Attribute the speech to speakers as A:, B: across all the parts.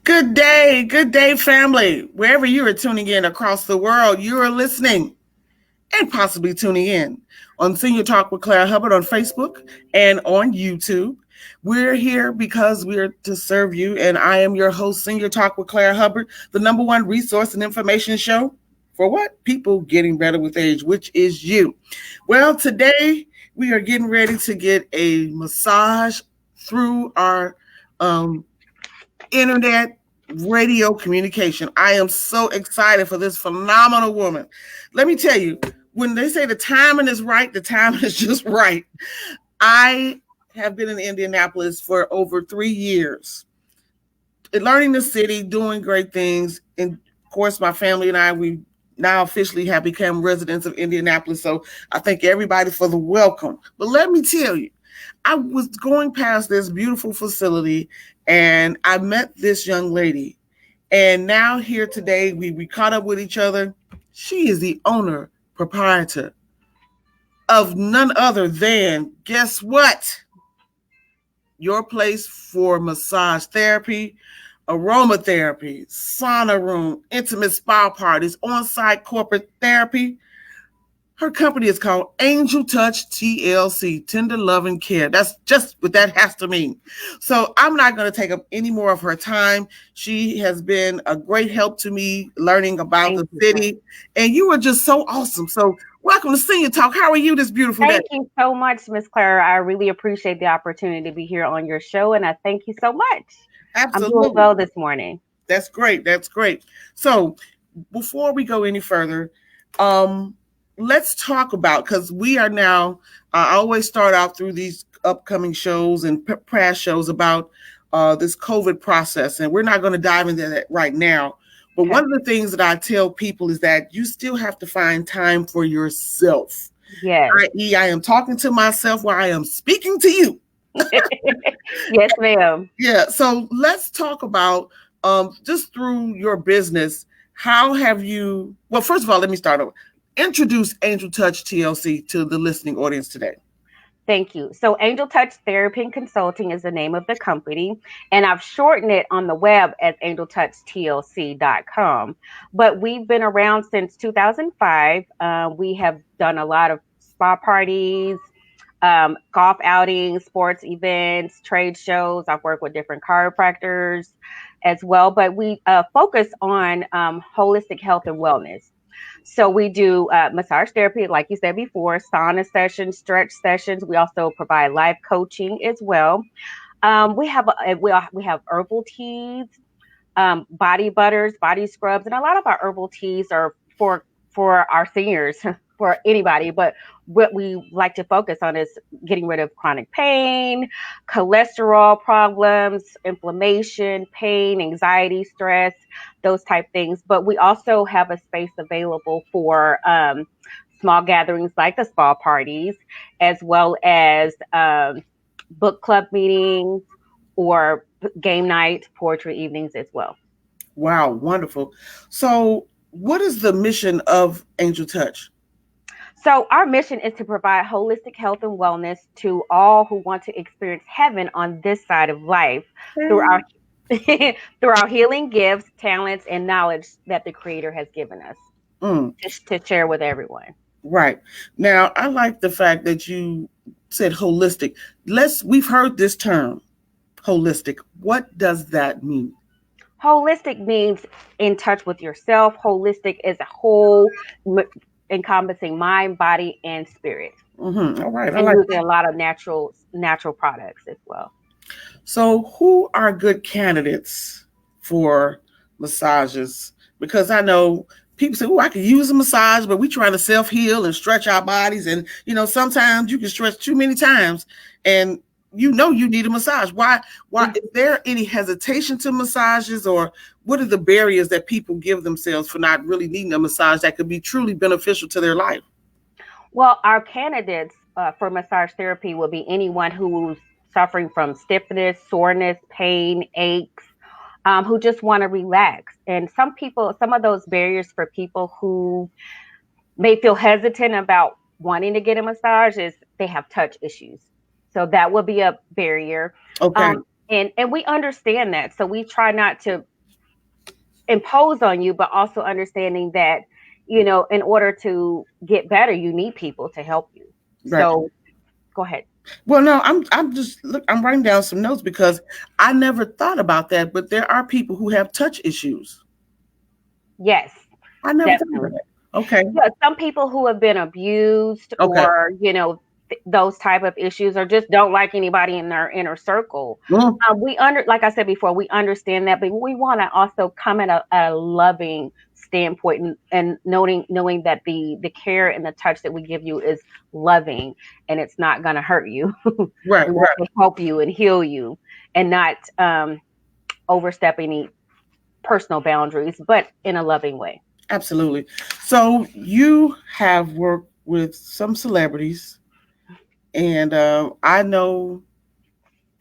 A: Good day, family. Wherever you are tuning in across the world, you are listening and possibly tuning in on Senior Talk with Claire Hubbard on Facebook and on YouTube. We're here because we're to serve you, and I am your host, Senior Talk with Claire Hubbard, the number one resource and information show for what? People getting better with age, which is you. Well, today we are getting ready to get a massage through our um, internet radio communication. I am so excited for this phenomenal woman. Let me tell you, when they say the timing is right, the timing is just right. I have been in Indianapolis for over 3 years, learning the city, doing great things. And of course, my family and I, we now officially have become residents of Indianapolis. So I thank everybody for the welcome. But let me tell you, I was going past this beautiful facility and I met this young lady. And now here today, we caught up with each other. She is the owner, proprietor of none other than, guess what? Your place for massage therapy, aromatherapy, sauna room, intimate spa parties, on-site corporate therapy. Her company is called Angel Touch TLC, Tender Love and Care. That's just what that has to mean. So I'm not going to take up any more of her time. She has been a great help to me learning about the city. And you are just so awesome. So welcome to Senior Talk. How are you this beautiful day?
B: Thank you so much, Miss Claire. I really appreciate the opportunity to be here on your show, and I thank you so much.
A: Absolutely.
B: I'm doing well this morning.
A: That's great. That's great. So before we go any further, let's talk about, because we are now, I always start out through these upcoming shows and past shows about this COVID process, and we're not going to dive into that right now. But one of the things that I tell people is that you still have to find time for yourself.
B: Yes.
A: I.e., I am talking to myself while I am speaking to you.
B: Yes, ma'am.
A: Yeah. So let's talk about just through your business. How have you? Well, first of all, let me start over. Introduce Angel Touch TLC to the listening audience today.
B: Thank you. So Angel Touch Therapy and Consulting is the name of the company, and I've shortened it on the web as angeltouchtlc.com. But we've been around since 2005. We have done a lot of spa parties, golf outings, sports events, trade shows. I've worked with different chiropractors as well, but we focus on holistic health and wellness. So we do massage therapy, like you said before, sauna sessions, stretch sessions. We also provide life coaching as well. We have herbal teas, body butters, body scrubs, and a lot of our herbal teas are for our seniors, for anybody. But what we like to focus on is getting rid of chronic pain, cholesterol problems, inflammation, pain, anxiety, stress, those type things. But we also have a space available for small gatherings like the spa parties, as well as book club meetings or game night, poetry evenings as well.
A: Wow, wonderful. So what is the mission of Angel Touch?
B: So our mission is to provide holistic health and wellness to all who want to experience heaven on this side of life through our through our healing gifts, talents, and knowledge that the Creator has given us to share with everyone.
A: Right. Now, I like the fact that you said holistic. We've heard this term, holistic. What does that mean?
B: Holistic means in touch with yourself. Holistic is a whole encompassing mind, body, and spirit.
A: Mm-hmm. All right.
B: And using a lot of natural products as well.
A: So who are good candidates for massages? Because I know people say, oh, I could use a massage, but we trying to self-heal and stretch our bodies. And, sometimes you can stretch too many times and you need a massage. Why is there any hesitation to massages, or what are the barriers that people give themselves for not really needing a massage that could be truly beneficial to their life?
B: Well, our candidates for massage therapy will be anyone who's suffering from stiffness, soreness, pain, aches, who just want to relax. And some of those barriers for people who may feel hesitant about wanting to get a massage is they have touch issues. So that would be a barrier.
A: Okay.
B: And we understand that. So we try not to impose on you, but also understanding that, you know, in order to get better, you need people to help you.
A: Right.
B: So go ahead.
A: Well, no, I'm just look. I'm writing down some notes because I never thought about that. But there are people who have touch issues.
B: Yes,
A: I never thought
B: definitely.
A: about that. Okay.
B: Yeah, some people who have been abused
A: Okay.
B: or, you know, those type of issues, or just don't like anybody in their inner circle.
A: Well,
B: Like I said before, we understand that, but we want to also come at a loving standpoint, and knowing that the care and the touch that we give you is loving, and it's not going to hurt you.
A: right,
B: We want
A: right.
B: to help you and heal you, and not overstep any personal boundaries, but in a loving way.
A: Absolutely. So you have worked with some celebrities, and I know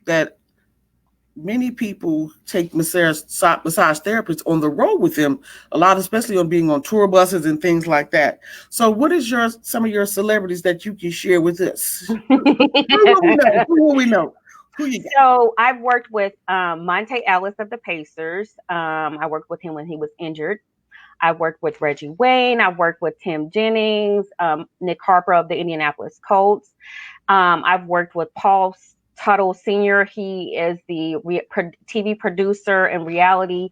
A: that many people take massage therapists on the road with them a lot, especially on being on tour buses and things like that. So what is some of your celebrities that you can share with us? Who will we know? Who you got?
B: So I've worked with Monte Ellis of the Pacers. I worked with him when he was injured. I've worked with Reggie Wayne. I've worked with Tim Jennings, Nick Harper of the Indianapolis Colts. I've worked with Paul Tuttle Sr. He is the TV producer and reality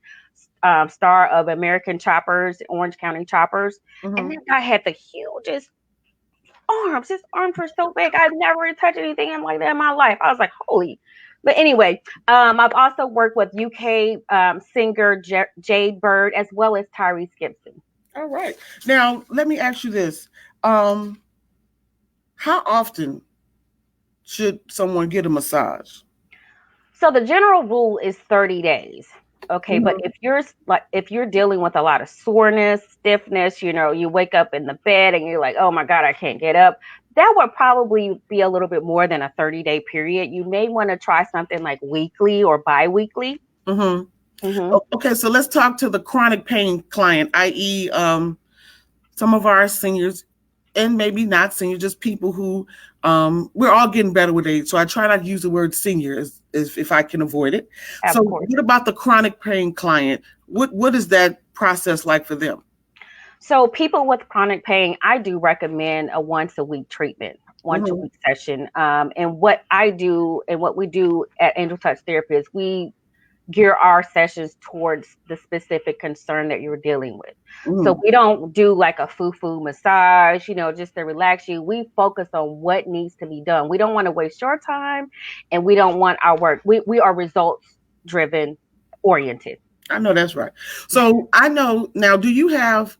B: star of American Choppers, Orange County Choppers.
A: Mm-hmm.
B: And that guy had the hugest arms. His arms were so big. I've never touched anything like that in my life. I was like, holy. But anyway, I've also worked with UK singer Jade Bird, as well as Tyrese Gibson.
A: All right. Now, let me ask you this. How often should someone get a massage?
B: So the general rule is 30 days. Okay, but if you're dealing with a lot of soreness, stiffness, you know, you wake up in the bed and you're like, oh my God, I can't get up. That would probably be a little bit more than a 30-day period. You may want to try something like weekly or bi-weekly.
A: Mm-hmm. Mm-hmm. Okay, so let's talk to the chronic pain client, i.e., some of our seniors, and maybe not seniors, just people who we're all getting better with age. So I try not to use the word senior if I can avoid it. So what about the chronic pain client? What is that process like for them?
B: So people with chronic pain, I do recommend a once-a-week treatment, once-a-week session. And what I do and what we do at Angel Touch Therapy is we gear our sessions towards the specific concern that you're dealing with. So we don't do like a foo-foo massage, you know, just to relax you. We focus on what needs to be done. We don't want to waste your time, and we don't want our work. We are results driven oriented.
A: I know that's right. So I know now, do you have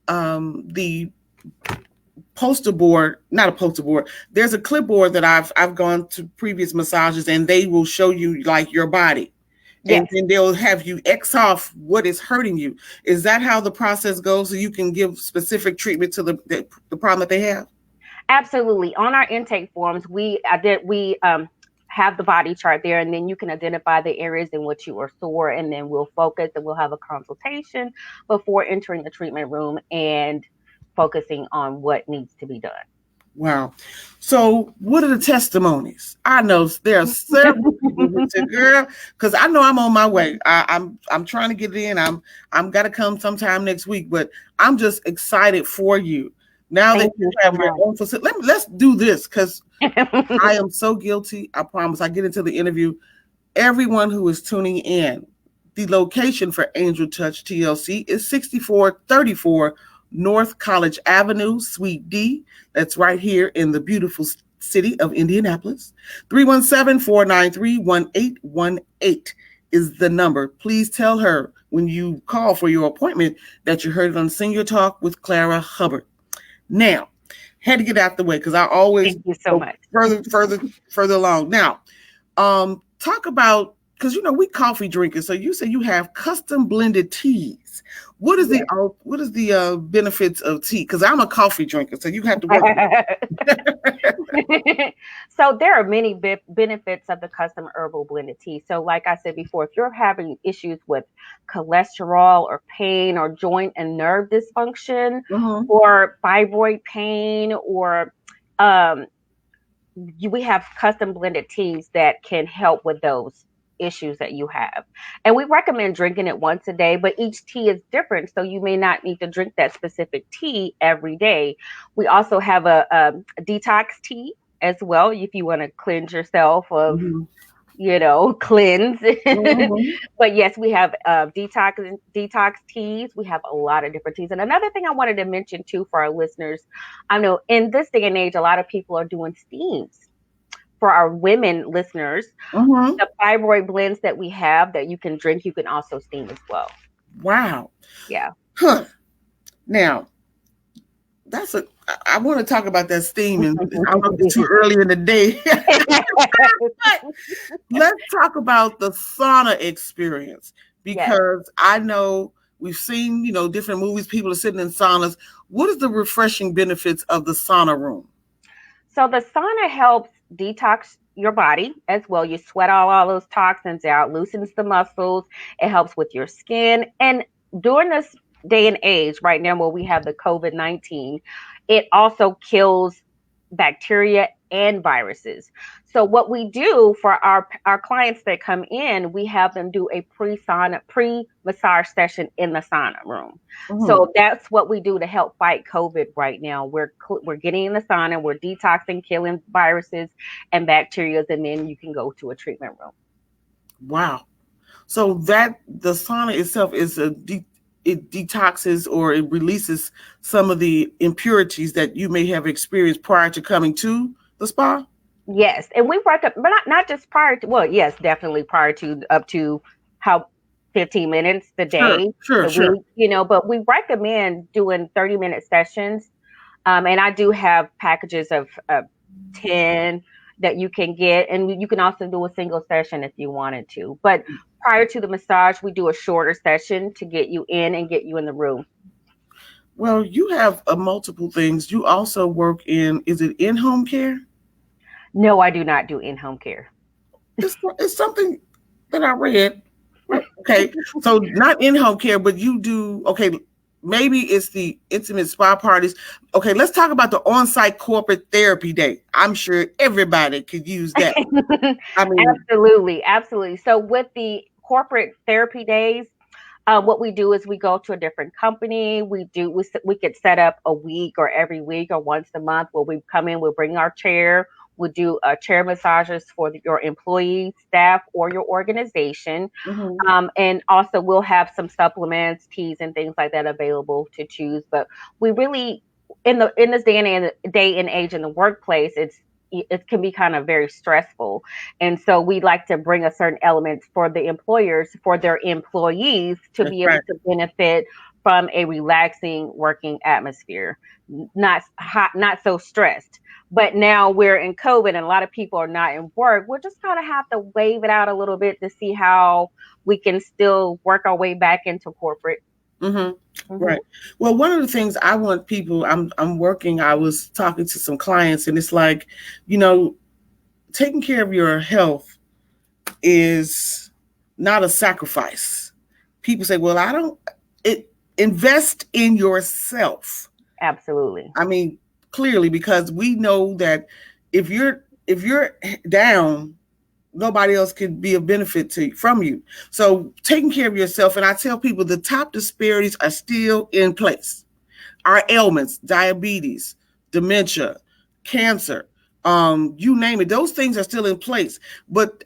A: the poster board, not a poster board, there's a clipboard that I've gone to previous massages, and they will show you like your body. And then they'll have you X off what is hurting you. Is that how the process goes, so you can give specific treatment to the problem that they have?
B: Absolutely. On our intake forms, we have the body chart there, and then you can identify the areas in which you are sore, and then we'll focus and we'll have a consultation before entering the treatment room and focusing on what needs to be done.
A: Wow. So what are the testimonies? I know there are several people who say, girl, because I know I'm on my way. I'm trying to get it in. I'm got to come sometime next week, but I'm just excited for you. Now that you have your own facility, let's do this, because I am so guilty. I promise. I get into the interview. Everyone who is tuning in, the location for Angel Touch TLC is 6434 North College Avenue, Suite D. That's right here in the beautiful city of Indianapolis. 317-493-1818 is the number. Please tell her when you call for your appointment that you heard it on Senior Talk with Clara Hubbard. Now, had to get out the way because I always
B: Thank you so much.
A: further along. Now, talk about, because you know we coffee drinkers. So you say you have custom blended teas. What is the benefits of tea? Because I'm a coffee drinker, so you have to work.
B: So there are many benefits of the custom herbal blended tea. So like I said before, if you're having issues with cholesterol or pain or joint and nerve dysfunction or fibroid pain, or we have custom blended teas that can help with those issues that you have. And we recommend drinking it once a day, but each tea is different. So you may not need to drink that specific tea every day. We also have a detox tea as well if you want to cleanse yourself of,
A: Mm-hmm.
B: cleanse.
A: Mm-hmm.
B: But yes, we have detox teas. We have a lot of different teas. And another thing I wanted to mention too for our listeners, I know in this day and age, a lot of people are doing steams. For our women listeners,
A: Mm-hmm.
B: the fibroid blends that we have that you can drink, you can also steam as well.
A: Wow.
B: Yeah.
A: Huh. Now, I want to talk about that steam, and I don't know if it's too early in the day. But let's talk about the sauna experience,
B: Yes.
A: because I know we've seen, different movies, people are sitting in saunas. What is the refreshing benefits of the sauna room?
B: So the sauna helps detox your body as well. You sweat all those toxins out, loosens the muscles. It helps with your skin. And during this day and age, right now, where we have the COVID-19, it also kills bacteria and viruses. So what we do for our clients that come in, we have them do a pre-massage session in the sauna room.
A: Mm-hmm.
B: So that's what we do to help fight COVID right now. We're getting in the sauna, we're detoxing, killing viruses and bacteria, and then you can go to a treatment room.
A: Wow. So that the sauna itself is it detoxes, or it releases some of the impurities that you may have experienced prior to coming to the spa?
B: Yes, and we recommend, but not just prior to. Well, yes, definitely prior to, up to how 15 minutes a day,
A: Sure.
B: week. But we recommend doing 30-minute sessions. And I do have packages of 10 that you can get, and you can also do a single session if you wanted to. But prior to the massage, we do a shorter session to get you in and get you in the room.
A: Well, you have multiple things. You also work is it in-home care?
B: No, I do not do in-home care.
A: It's something that I read. Okay, so not in-home care, but you do, okay, maybe it's the intimate spa parties. Okay, let's talk about the on-site corporate therapy day. I'm sure everybody could use that. I mean,
B: Absolutely. So with the corporate therapy days, what we do is we go to a different company. We could set up a week or every week or once a month where we come in, we'll bring our chair. We'll do chair massages for your employees, staff, or your organization.
A: mm-hmm.
B: And also we'll have some supplements, teas, and things like that available to choose. But we really, in this day and age in the workplace, it can be kind of very stressful. And so we like to bring a certain element for the employers, for their employees to
A: That's
B: be able
A: right.
B: to benefit from a relaxing working atmosphere, not hot, not so stressed. But now we're in COVID and a lot of people are not in work. We'll just kind of have to wave it out a little bit to see how we can still work our way back into corporate.
A: Mm-hmm. Right. Well, one of the things I want people, I'm working, I was talking to some clients, and it's like, taking care of your health is not a sacrifice. People say, well, invest in yourself.
B: Absolutely.
A: I mean, clearly, because we know that if you're down, nobody else can be of benefit from you. So taking care of yourself, and I tell people the top disparities are still in place. Our ailments, diabetes, dementia, cancer, you name it, those things are still in place. But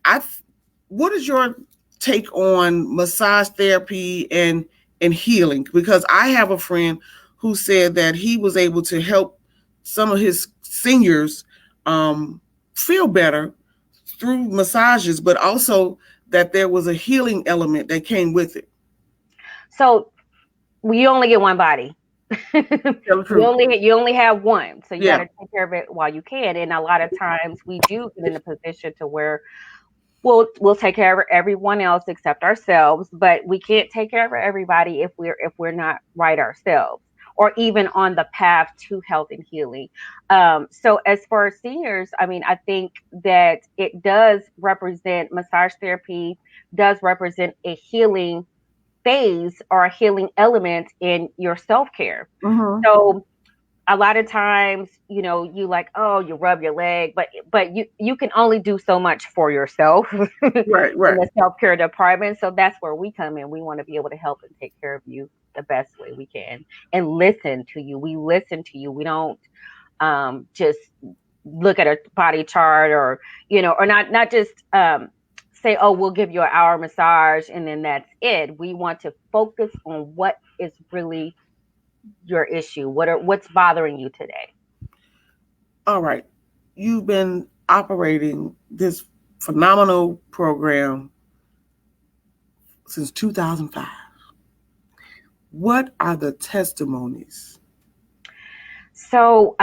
A: what is your take on massage therapy and healing? Because I have a friend who said that he was able to help some of his seniors feel better through massages, but also that there was a healing element that came with it.
B: So you only get one body. You only have one, so you got to take care of it while you can. And a lot of times we do get in a position to where we'll take care of everyone else except ourselves, but we can't take care of everybody if we're not right ourselves, or even on the path to health and healing. So as far as seniors, I mean, I think that it does represent, massage therapy does represent a healing phase or a healing element in your self-care.
A: Mm-hmm.
B: So a lot of times, you know, you like, oh, you rub your leg, but you can only do so much for yourself in
A: Right, right.
B: the self-care department. So that's where we come in. We want to be able to help and take care of you the best way we can and listen to you. We listen to you. We don't just look at a body chart, or, you know, or not just say, oh, we'll give you an hour massage and then that's it. We want to focus on what is really your issue. What's bothering you today?
A: All right. You've been operating this phenomenal program since 2005. What are the testimonies?
B: So,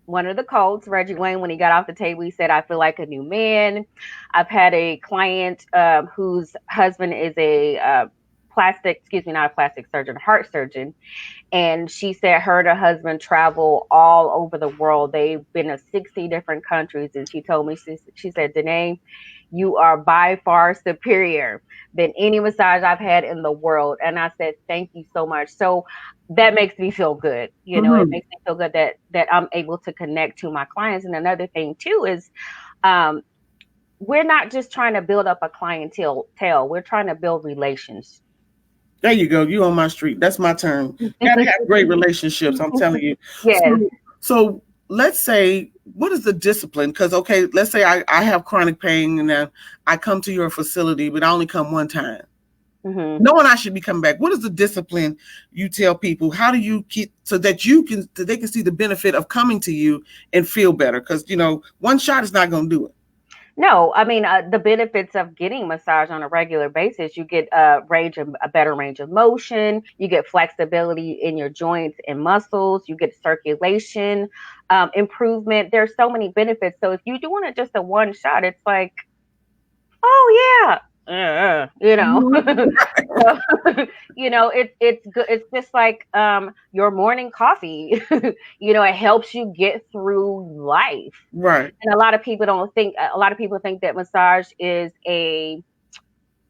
B: one of the codes, Reggie Wayne, when he got off the table, he said, I feel like a new man. I've had a client whose husband is a not a plastic surgeon, heart surgeon. And she said her and her husband travel all over the world. They've been to 60 different countries. And she told me, she said, Danae, you are by far superior than any massage I've had in the world. And I said, thank you so much. So that makes me feel good. You know, it makes me feel good that I'm able to connect to my clients. And another thing too is we're not just trying to build up a clientele. We're trying to build relations.
A: There you go. You on my street. That's my term. Gotta have great relationships. I'm telling you.
B: Yes.
A: So let's say, what is the discipline? Because, okay, let's say I have chronic pain and I come to your facility, but I only come one time. Knowing I should be coming back. What is the discipline you tell people? How do you keep so that they can see the benefit of coming to you and feel better? Because, you know, one shot is not going to do it.
B: No, I mean, the benefits of getting massage on a regular basis, you get a better range of motion, you get flexibility in your joints and muscles, you get circulation improvement. There's so many benefits. So if you're doing it just a one shot, it's like, oh yeah, you know, so, you know, it's good. It's just like your morning coffee. You know, it helps you get through life.
A: Right.
B: And a lot of people think that massage is a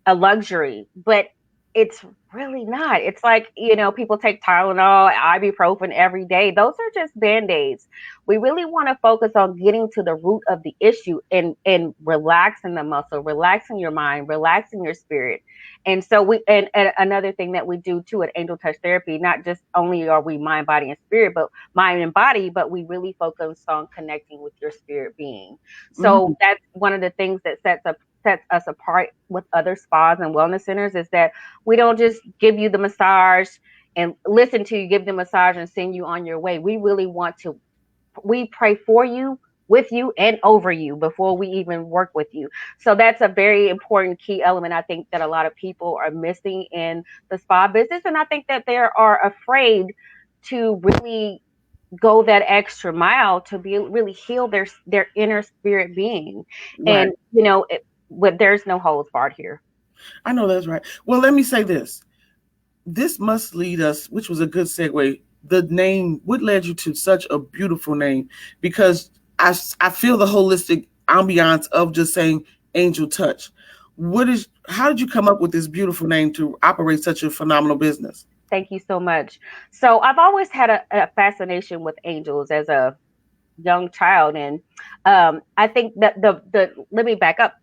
B: luxury, but it's really not. It's like, you know, people take Tylenol, ibuprofen every day. Those are just Band-Aids. We really want to focus on getting to the root of the issue and relaxing the muscle, relaxing your mind, relaxing your spirit. And so and another thing that we do too at Angel Touch Therapy, not just only are we mind, body, and spirit, but mind and body, but we really focus on connecting with your spirit being. So that's one of the things that sets us apart with other spas and wellness centers, is that we don't just give you the massage and listen to you give the massage and send you on your way. We really we pray for you, with you, and over you before we even work with you. So that's a very important key element, I think, that a lot of people are missing in the spa business. And I think that they are afraid to really go that extra mile to really heal their inner spirit being. Right. And, you know, there's no holds barred here.
A: I know that's right. Well, let me say this. This must lead us, which was a good segue. The name, what led you to such a beautiful name? Because I feel the holistic ambiance of just saying Angel Touch. How did you come up with this beautiful name to operate such a phenomenal business?
B: Thank you so much. So I've always had a fascination with angels as a young child. And I think that let me back up.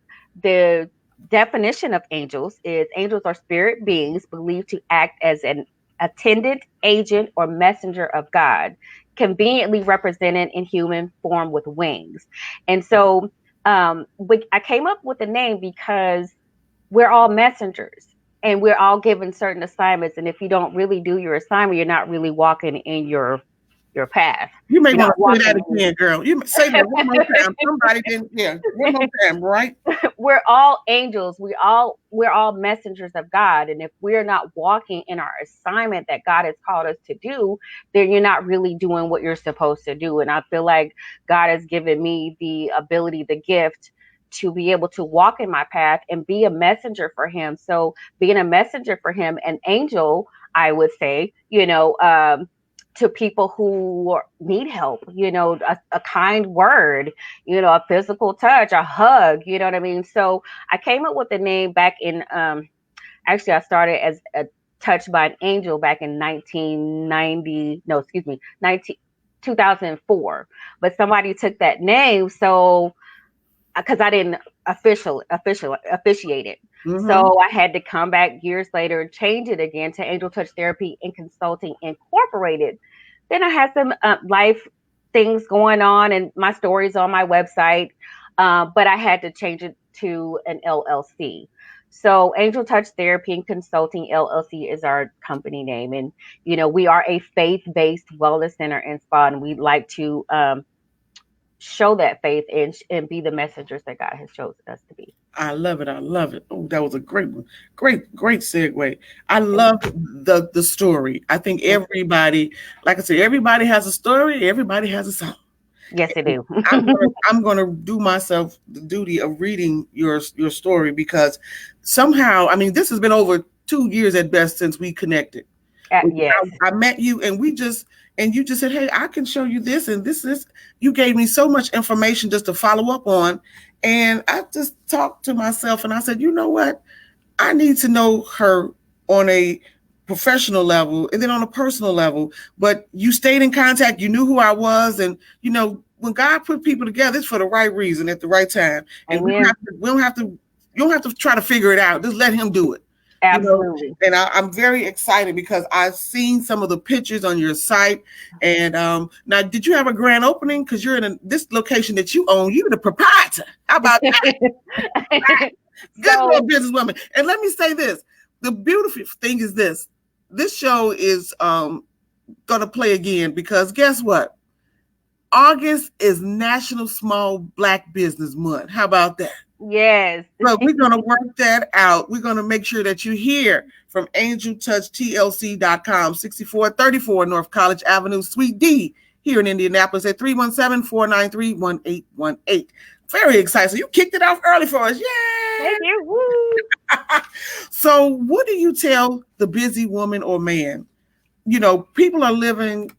B: The definition of angels are spirit beings believed to act as an attendant, agent, or messenger of God, conveniently represented in human form with wings. And so I came up with the name because we're all messengers and we're all given certain assignments. And if you don't really do your assignment, you're not really walking in your path.
A: You may want to say that again, girl. You say that one more time. Somebody didn't. Yeah, one more time, right?
B: We're all angels. We're all messengers of God. And if we're not walking in our assignment that God has called us to do, then you're not really doing what you're supposed to do. And I feel like God has given me the ability, the gift, to be able to walk in my path and be a messenger for Him. So being a messenger for Him, an angel, I would say, you know, to people who need help, you know, a kind word, you know, a physical touch, a hug, you know what I mean? So I came up with the name back in, actually I started as touched by an angel back in 1990. No, excuse me, 2004. But somebody took that name, so because I didn't officiate it.
A: Mm-hmm.
B: So I had to come back years later and change it again to Angel Touch Therapy and Consulting Incorporated. Then I had some life things going on and my stories on my website, but I had to change it to an LLC. So Angel Touch Therapy and Consulting LLC is our company name. And, we are a faith-based wellness center and spa, and we'd like to show that faith and be the messengers that God has chosen us to be.
A: I love it. I love it. Oh, that was a great one. Great segue. I love the story. I think everybody, like I said, everybody has a story. Everybody has a song.
B: Yes, they do.
A: I'm going to do myself the duty of reading your story because somehow, I mean, this has been over 2 years at best since we connected.
B: Yes.
A: I met you and you just said, hey, I can show you this. And you gave me so much information just to follow up on. And I just talked to myself and I said, you know what? I need to know her on a professional level and then on a personal level. But you stayed in contact. You knew who I was. And, when God put people together, it's for the right reason at the right time. And you don't have to try to figure it out. Just let him do it.
B: Absolutely.
A: And I'm very excited because I've seen some of the pictures on your site. And now, did you have a grand opening? Because you're in this location that you own. You're the proprietor. How about that? Good little businesswoman. And let me say this. The beautiful thing is this. This show is going to play again because guess what? August is National Small Black Business Month. How about that?
B: Yes.
A: So we're going to work that out. We're going to make sure that you hear from angeltouchtlc.com, 6434 North College Avenue, Suite D, here in Indianapolis at 317-493-1818. Very excited. So you kicked it off early for us. Yay!
B: Thank you. Woo.
A: So what do you tell the busy woman or man? People are living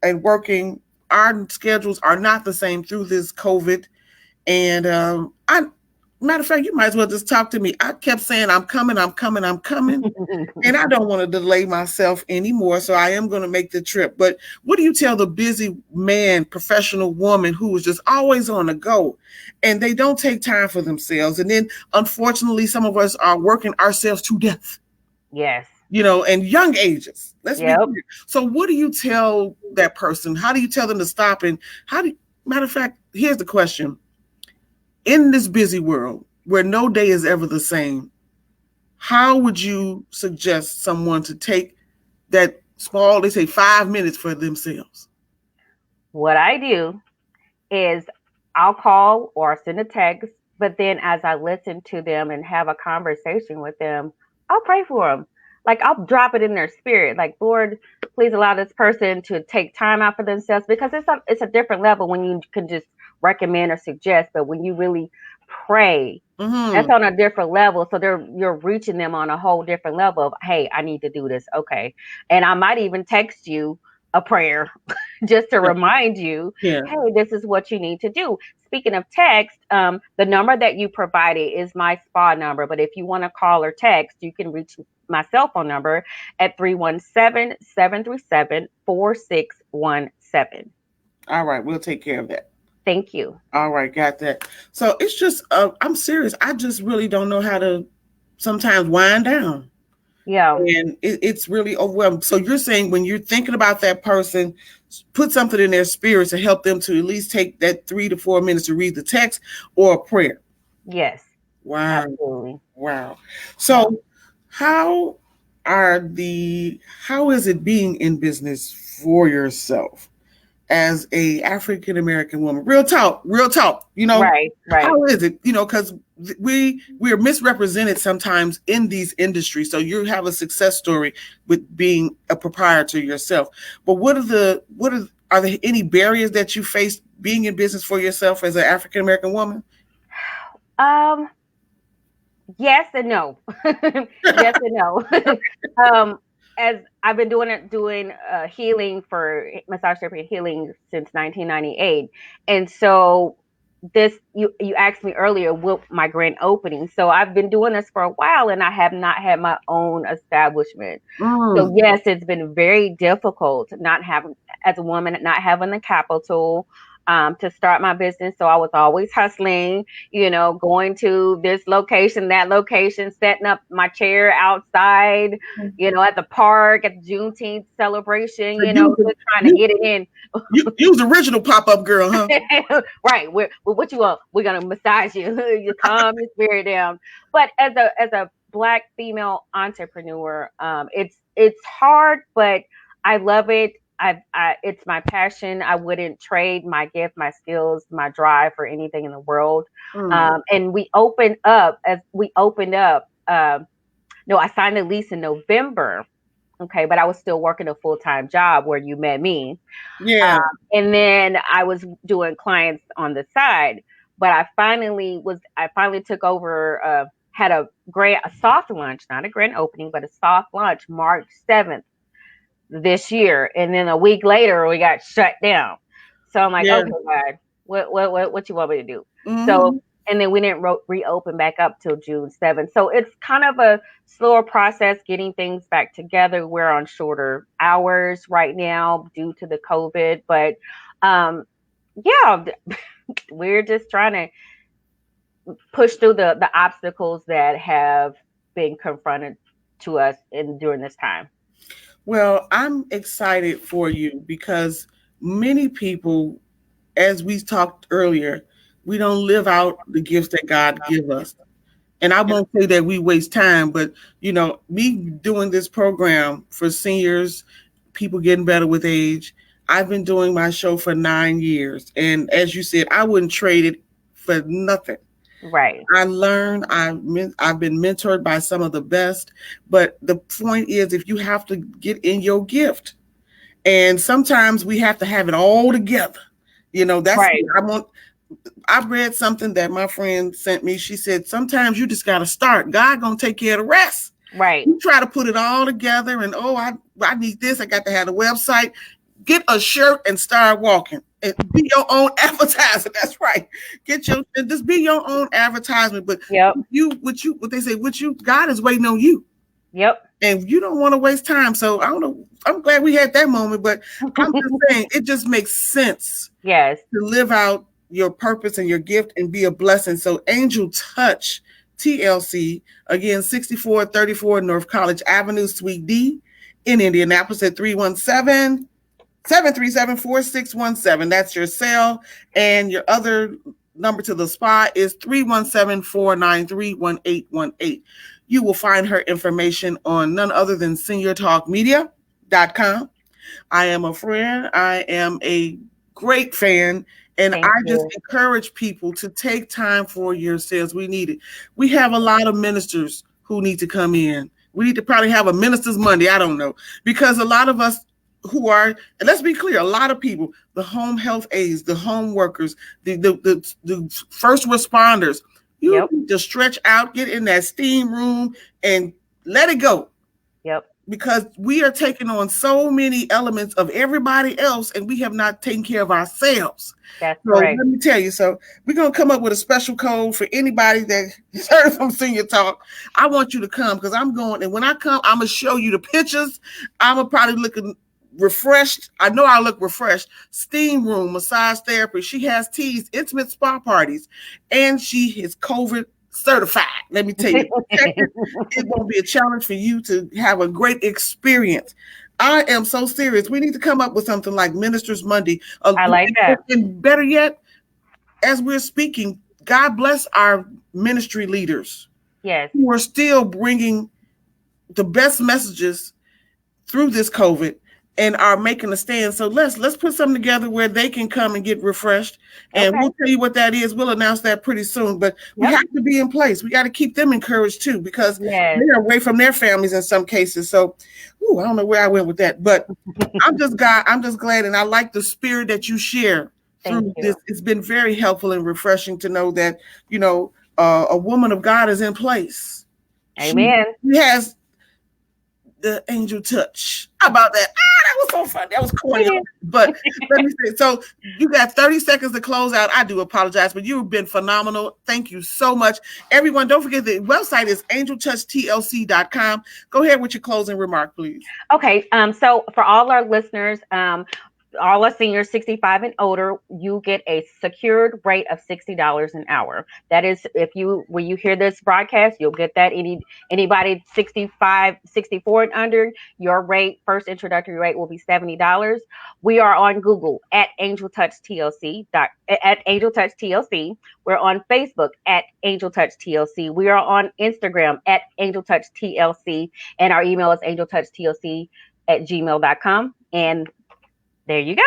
A: and working. Our schedules are not the same through this COVID. And matter of fact, you might as well just talk to me. I kept saying, I'm coming. And I don't want to delay myself anymore. So I am going to make the trip. But what do you tell the busy man, professional woman who is just always on the go and they don't take time for themselves? And then unfortunately, some of us are working ourselves to death.
B: Yes.
A: And young ages. Let's be clear. So what do you tell that person? How do you tell them to stop? And matter of fact, here's the question. In this busy world where no day is ever the same, how would you suggest someone to take that small, they say 5 minutes for themselves?
B: What I do is I'll call or send a text, but then as I listen to them and have a conversation with them, I'll pray for them. Like I'll drop it in their spirit. Like, Lord, please allow this person to take time out for themselves because it's a different level when you can just recommend or suggest, but when you really pray, that's on a different level. So you're reaching them on a whole different level of, hey, I need to do this. Okay. And I might even text you a prayer just to remind you, hey, this is what you need to do. Speaking of text, the number that you provided is my spa number. But if you want to call or text, you can reach my cell phone number at 317-737-4617.
A: All right. We'll take care of that.
B: Thank you.
A: All right. Got that. So it's just, I'm serious. I just really don't know how to sometimes wind down.
B: Yeah.
A: And it's really overwhelming. So you're saying when you're thinking about that person, put something in their spirit to help them to at least take that 3 to 4 minutes to read the text or a prayer.
B: Yes.
A: Wow.
B: Absolutely.
A: Wow. So how is it being in business for yourself as a African American woman? Real talk,
B: Right.
A: How is it? Because we're misrepresented sometimes in these industries. So you have a success story with being a proprietor yourself. But are there any barriers that you face being in business for yourself as an African American woman?
B: Yes and no. Yes and no. As I've been doing healing for massage therapy and healing since 1998. And so this, you asked me earlier what my grand opening. So I've been doing this for a while and I have not had my own establishment. So
A: Mm.
B: yes, it's been very difficult not having, as a woman, not having the capital to start my business. So I was always hustling, going to this location, that location, setting up my chair outside, at the park, at the Juneteenth celebration, just trying to get it in.
A: You was the original pop-up girl, huh?
B: Right. What you want? We're gonna massage you. You calm your spirit down. But as a Black female entrepreneur, it's hard, but I love it. It's my passion. I wouldn't trade my gift, my skills, my drive for anything in the world. And we opened up. No, I signed a lease in November. Okay, but I was still working a full-time job where you met me.
A: Yeah.
B: And then I was doing clients on the side. But I finally took over, had a soft launch, not a grand opening, but a soft launch March 7th this year. And then a week later we got shut down. So I'm like, okay, God, what you want me to do? So, and then we didn't reopen back up till June 7th. So it's kind of a slower process getting things back together. We're on shorter hours right now due to the COVID, but yeah, we're just trying to push through the obstacles that have been confronted to us during this time.
A: Well, I'm excited for you because many people, as we talked earlier, we don't live out the gifts that God give us. And I won't say that we waste time, but me doing this program for seniors, people getting better with age, I've been doing my show for 9 years. And as you said, I wouldn't trade it for nothing.
B: Right.
A: I learned, I've been mentored by some of the best, but the point is, if you have to get in your gift, and sometimes we have to have it all together. That's
B: right.
A: I've read something that my friend sent me. She said, sometimes you just got to start. God going to take care of the rest.
B: Right.
A: You try to put it all together and, I need this. I got to have a website. Get a shirt and start walking. And be your own advertiser. That's right. Just be your own advertisement. But what they say, God is waiting on you.
B: Yep.
A: And you don't want to waste time. So I don't know. I'm glad we had that moment, but I'm just saying it just makes sense.
B: Yes.
A: To live out your purpose and your gift and be a blessing. So Angel Touch TLC, again, 6434 North College Avenue, Suite D in Indianapolis at 317-737-4617. That's your cell. And your other number to the spa is 317-493-1818. You will find her information on none other than seniortalkmedia.com. I am a friend. I am a great fan. And I just encourage people to take time for yourselves. We need it. We have a lot of ministers who need to come in. We need to probably have a Minister's Monday. I don't know. Because a lot of us who are, and let's be clear, a lot of people, the home health aides, the home workers, the first responders, you need to stretch out, get in that steam room and let it go.
B: Yep.
A: Because we are taking on so many elements of everybody else and we have not taken care of ourselves.
B: That's right.
A: Let me tell you. So we're going to come up with a special code for anybody that heard from Senior Talk. I want you to come because I'm going. And when I come, I'm going to show you the pictures. I'm going to probably look refreshed. I know I look refreshed. Steam room, massage therapy. She has teas, intimate spa parties, and she is COVID certified. Let me tell you, it won't be a challenge for you to have a great experience. I am so serious. We need to come up with something like Ministers Monday.
B: I like that.
A: And better yet, as we're speaking, God bless our ministry leaders.
B: Yes.
A: Who are still bringing the best messages through this COVID and are making a stand. So let's put something together where they can come and get refreshed. And we'll tell you what that is. We'll announce that pretty soon. But we have to be in place. We got to keep them encouraged too, because they're away from their families in some cases. So I don't know where I went with that, but I'm just glad, and I like the spirit that you share through this. It's been very helpful and refreshing to know that, a woman of God is in place.
B: Amen.
A: She has the angel touch. How about that? That was so funny. That was corny. But let me say, so you got 30 seconds to close out. I do apologize, but you've been phenomenal. Thank you so much. Everyone, don't forget the website is angeltouchtlc.com. Go ahead with your closing remark, please.
B: Okay. So for all our listeners, all our seniors 65 and older, you get a secured rate of $60 an hour. That is, when you hear this broadcast, you'll get that. Anybody 65, 64 and under, your rate, first introductory rate will be $70. We are on Google at Angel Touch TLC. We're on Facebook at Angel Touch TLC. We are on Instagram at Angel Touch TLC, and our email is angeltouchtlc@gmail.com. And there you go.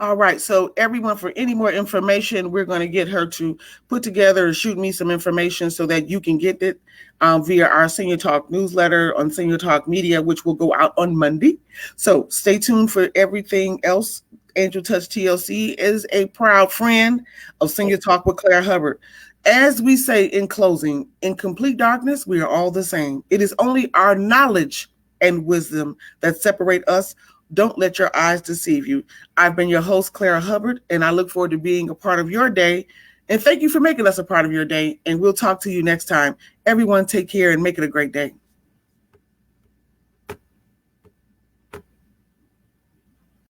A: All right. So everyone, for any more information, we're going to get her to put together and shoot me some information so that you can get it via our Senior Talk newsletter on Senior Talk Media, which will go out on Monday. So stay tuned for everything else. Angel Touch TLC is a proud friend of Senior Talk with Claire Hubbard. As we say in closing, in complete darkness, we are all the same. It is only our knowledge and wisdom that separate us. Don't let your eyes deceive you. I've been your host, Clara Hubbard, and I look forward to being a part of your day. And thank you for making us a part of your day. And we'll talk to you next time. Everyone, take care and make it a great day.